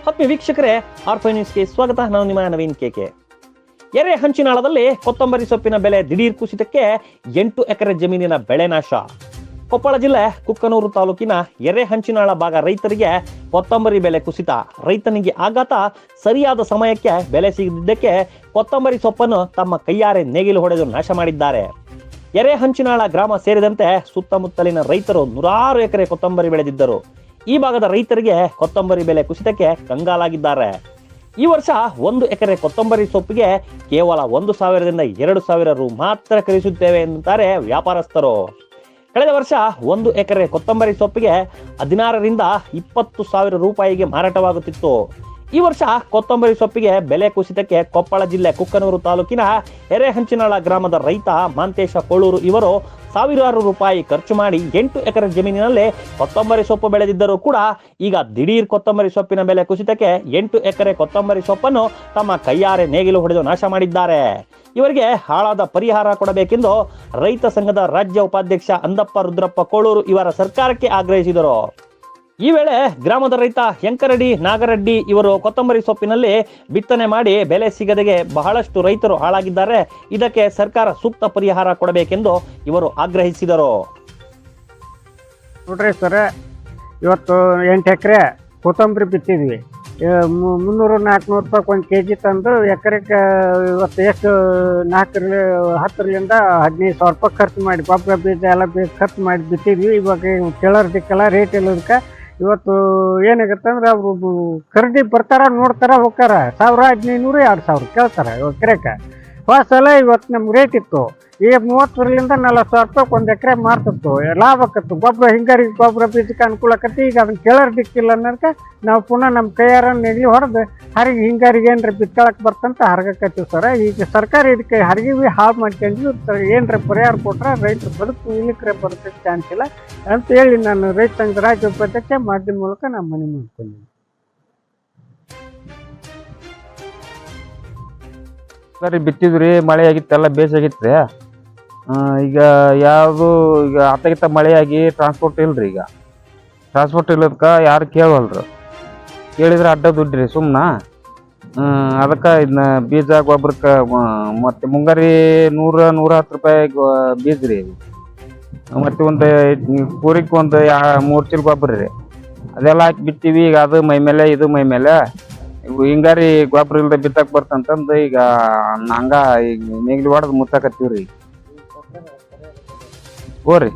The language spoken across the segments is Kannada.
ಆತ್ಮೀಯ ವೀಕ್ಷಕರೇ, ಆರ್ಫೈ ನ್ಯೂಸ್ಗೆ ಸ್ವಾಗತ. ನಾನು ನಿಮ್ಮ ನವೀನ್ ಕೆಕೆ. ಎರೆಹಂಚಿನಾಳದಲ್ಲಿ ಕೊತ್ತಂಬರಿ ಸೊಪ್ಪಿನ ಬೆಲೆ ದಿಢೀರ್ ಕುಸಿತಕ್ಕೆ 8 ಎಕರೆ ಜಮೀನಿನ ಬೆಳೆ ನಾಶ. ಕೊಪ್ಪಳ ಜಿಲ್ಲೆ ಕುಕ್ಕನೂರು ತಾಲೂಕಿನ ಎರೆಹಂಚಿನಾಳ ಭಾಗ ರೈತರಿಗೆ ಕೊತ್ತಂಬರಿ ಬೆಲೆ ಕುಸಿತ. ರೈತನಿಗೆ ಆಘಾತ. ಸರಿಯಾದ ಸಮಯಕ್ಕೆ ಬೆಲೆ ಸಿಗದಿದ್ದಕ್ಕೆ ಕೊತ್ತಂಬರಿ ಸೊಪ್ಪನ್ನು ತಮ್ಮ ಕೈಯಾರೆ ನೇಗಿಲು ಹೊಡೆದು ನಾಶ ಮಾಡಿದ್ದಾರೆ. ಎರೆಹಂಚಿನಾಳ ಗ್ರಾಮ ಸೇರಿದಂತೆ ಸುತ್ತಮುತ್ತಲಿನ ರೈತರು ನೂರಾರು ಎಕರೆ ಕೊತ್ತಂಬರಿ ಬೆಳೆದಿದ್ದರು. ಈ ಭಾಗದ ರೈತರಿಗೆ ಕೊತ್ತಂಬರಿ ಬೆಲೆ ಕುಸಿತಕ್ಕೆ ಕಂಗಾಲಾಗಿದ್ದಾರೆ. ಈ ವರ್ಷ 1 ಎಕರೆ ಕೊತ್ತಂಬರಿ ಸೊಪ್ಪಿಗೆ ಕೇವಲ 1,000ರಿಂದ 2,000 ರು ಮಾತ್ರ ಖರೀದಿಸುತ್ತೇವೆ ಎನ್ನುತ್ತಾರೆ ವ್ಯಾಪಾರಸ್ಥರು. ಕಳೆದ ವರ್ಷ 1 ಎಕರೆ ಕೊತ್ತಂಬರಿ ಸೊಪ್ಪಿಗೆ 16ರಿಂದ 20,000 ರೂಪಾಯಿಗೆ ಮಾರಾಟವಾಗುತ್ತಿತ್ತು. ಈ ವರ್ಷ ಕೊತ್ತಂಬರಿ ಸೊಪ್ಪಿಗೆ ಬೆಲೆ ಕುಸಿತಕ್ಕೆ ಕೊಪ್ಪಳ ಜಿಲ್ಲೆ ಕುಕ್ಕನೂರು ತಾಲೂಕಿನ ಎರೆಹಂಚಿನಾಳ ಗ್ರಾಮದ ರೈತ ಮಾಂತೇಶ ಕೊಳ್ಳೂರು ಇವರು ಸಾವಿರಾರು ರೂಪಾಯಿ ಖರ್ಚು ಮಾಡಿ 8 ಎಕರೆ ಜಮೀನಿನಲ್ಲಿ ಕೊತ್ತಂಬರಿ ಸೊಪ್ಪು ಬೆಳೆದಿದ್ದರೂ ಕೂಡ ಈಗ ದಿಢೀರ್ ಕೊತ್ತಂಬರಿ ಸೊಪ್ಪಿನ ಬೆಲೆ ಕುಸಿತಕ್ಕೆ 8 ಎಕರೆ ಕೊತ್ತಂಬರಿ ಸೊಪ್ಪನ್ನು ತಮ್ಮ ಕೈಯಾರೆ ನೇಗಿಲು ಹೊಡೆದು ನಾಶ ಮಾಡಿದ್ದಾರೆ. ಇವರಿಗೆ ಹಾಳಾದ ಪರಿಹಾರ ಕೊಡಬೇಕೆಂದು ರೈತ ಸಂಘದ ರಾಜ್ಯ ಉಪಾಧ್ಯಕ್ಷ ಅಂದಪ್ಪ ರುದ್ರಪ್ಪ ಕೊಳ್ಳೂರು ಇವರ ಸರ್ಕಾರಕ್ಕೆ ಆಗ್ರಹಿಸಿದರು. ಈ ವೇಳೆ ಗ್ರಾಮದ ರೈತ ಯಂಕರೆಡ್ಡಿ ನಾಗರೆಡ್ಡಿ ಇವರು ಕೊತ್ತಂಬರಿ ಸೊಪ್ಪಿನಲ್ಲಿ ಬಿತ್ತನೆ ಮಾಡಿ ಬೆಲೆ ಸಿಗದೆಗೆ ಬಹಳಷ್ಟು ರೈತರು ಹಾಳಾಗಿದ್ದಾರೆ. ಇದಕ್ಕೆ ಸರ್ಕಾರ ಸೂಕ್ತ ಪರಿಹಾರ ಕೊಡಬೇಕೆಂದು ಇವರು ಆಗ್ರಹಿಸಿದರು. ನೋಡ್ರಿ ಸರ್, ಇವತ್ತು 8 ಎಕರೆ ಕೊತ್ತಂಬರಿ ಬಿತ್ತಿದ್ವಿ. 300-400 ರೂಪಾಯಿ 1 kg ತಂದು ಎಕರೆಗೆ ಇವತ್ತು ಎಷ್ಟು 10ರಿಂದ 15,000 ರೂಪಾಯಿ ಖರ್ಚು ಮಾಡಿ ಗೊಬ್ಬರ ಬೀಜ ಎಲ್ಲ ಖರ್ಚು ಮಾಡಿ ಬಿತ್ತಿದ್ವಿ. ಇವಾಗ ಕೇಳೋರ್ದಕ್ಕೆಲ್ಲ ರೇಟ್ ಇಲ್ಲದಕ್ಕೆ ಇವತ್ತು ಏನಾಗುತ್ತೆ ಅಂದ್ರೆ ಅವರು ಖರೀದಿ ಬರ್ತಾರ, ನೋಡ್ತಾರ, ಹೋಗ್ತಾರ. 1,500, 2,000 ಕೇಳ್ತಾರೆ ಎಕರೆಗೆ. ಹೊಸಲ ಇವತ್ತು ನಮ್ಗೆ ರೇಟ್ ಇತ್ತು. ಈಗ 30ರಿಂದ 40,000 ರೂಪಾಯಿ 1 ಎಕರೆ ಮಾರ್ತಿತ್ತು, ಲಾಭ ಆಕತ್ತು. ಗೊಬ್ಬರ ಹಿಂಗಾರಿಗೆ ಗೊಬ್ಬರ ಬೀಜಕ್ಕೆ ಅನುಕೂಲ ಆಕತಿ. ಈಗ ಅದನ್ನ ಕೇಳೋರ್ ದಿಕ್ಕಿಲ್ಲ ಅನ್ನೋದಕ್ಕೆ ನಾವು ಪುನಃ ನಮ್ಮ ಕೈಯಾರ ನೆಗಲಿ ಹೊಡೆದು ಹರಿಗೆ ಹಿಂಗಾರಿಗೆ ಏನ್ರ ಬಿತ್ಕೊಳಕ್ಕೆ ಬರ್ತಂತ ಹರಗಕತ್ತೀವಿ ಸರ. ಈಗ ಸರ್ಕಾರ ಇದಕ್ಕೆ ಹರಿಗಿವಿ ಹಾಳು ಮಾಡ್ಕೊಂಡ್ವಿ. ಏನ್ರ ಪರಿಹಾರ ಕೊಟ್ರೆ ರೈತರು ಬದುಕು ಇಲ್ಲಿಕ್ರೆ ಬದುಕಕ್ಕೆ ಚಾನ್ಸ್ ಇಲ್ಲ ಅಂತ ಹೇಳಿ ನಾನು ರೈತ ಸಂಘದ ರಾಜ್ಯ ಉಪಾಧ್ಯಕ್ಷ ಮಾಧ್ಯಮ ಮೂಲಕ ನಾನು ಮನವಿ ಮಾಡ್ತೀನಿ. ಸರಿ, ಬಿತ್ತಿದ್ರಿ, ಮಳೆ ಆಗಿತ್ತೆಲ್ಲ ಬೇಸಾಗಿತ್ತು. ಈಗ ಯಾವುದು ಈಗ ಆತಗಿತ್ತ ಮಳೆಯಾಗಿ ಟ್ರಾನ್ಸ್ಪೋರ್ಟ್ ಇಲ್ರಿ. ಈಗ ಟ್ರಾನ್ಸ್ಪೋರ್ಟ್ ಇಲ್ಲದಕ್ಕೆ ಯಾರು ಕೇಳವಲ್ರು. ಕೇಳಿದ್ರೆ ಅಡ್ಡ ದುಡ್ಡ್ರಿ ಸುಮ್ಮನ. ಅದಕ್ಕೆ ಇದನ್ನ ಬೀಜ ಗೊಬ್ಬರಕ್ಕೆ ಮತ್ತು ಮುಂಗಾರಿ 100-110 ರೂಪಾಯಿ ಬೀಜ ರೀ. ಮತ್ತು ಒಂದು ಕೂರಿಗೆ ಒಂದು 3 ಚೀಲ ಗೊಬ್ಬರ ರೀ. ಅದೆಲ್ಲ ಹಾಕಿ ಬಿತ್ತೀವಿ. ಈಗ ಅದು ಮೈ ಮೇಲೆ ಇದು ಮೈ ಮೇಲೆ ಹಿಂಗಾರಿ ಗೊಬ್ಬರ ಇಲ್ದ ಬಿತ್ತಕ್ಕೆ ಬರ್ತಂತಂದು ಈಗ ಹಂಗ ಈಗ ನೇಗಿಲು ಹೊಡೆದು ಮುತ್ತಾಕತ್ತೀವ್ರಿ. ಹೋರಿ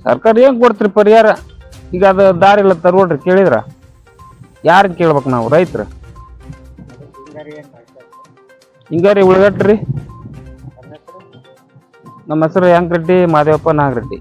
ಸರ್ಕಾರ ಏನ್ ಕೊಡ್ತ್ರಿ ಪರಿಹಾರ? ಈಗ ಅದು ದಾರಿ ಇಲ್ಲ ತರ್ಬೋಡ್ರಿ. ಕೇಳಿದ್ರ ಯಾರನ್ನ ಕೇಳ್ಬೇಕು ನಾವು? ರೈತರು. ಹಿಂಗಾರಿ ಉಳ್ಗಟ್ರಿ. ನಮ್ಮ ಹೆಸರು ಯಂಕರೆಡ್ಡಿ ಮಾದೇವಪ್ಪ ನಾಗರೆಡ್ಡಿ.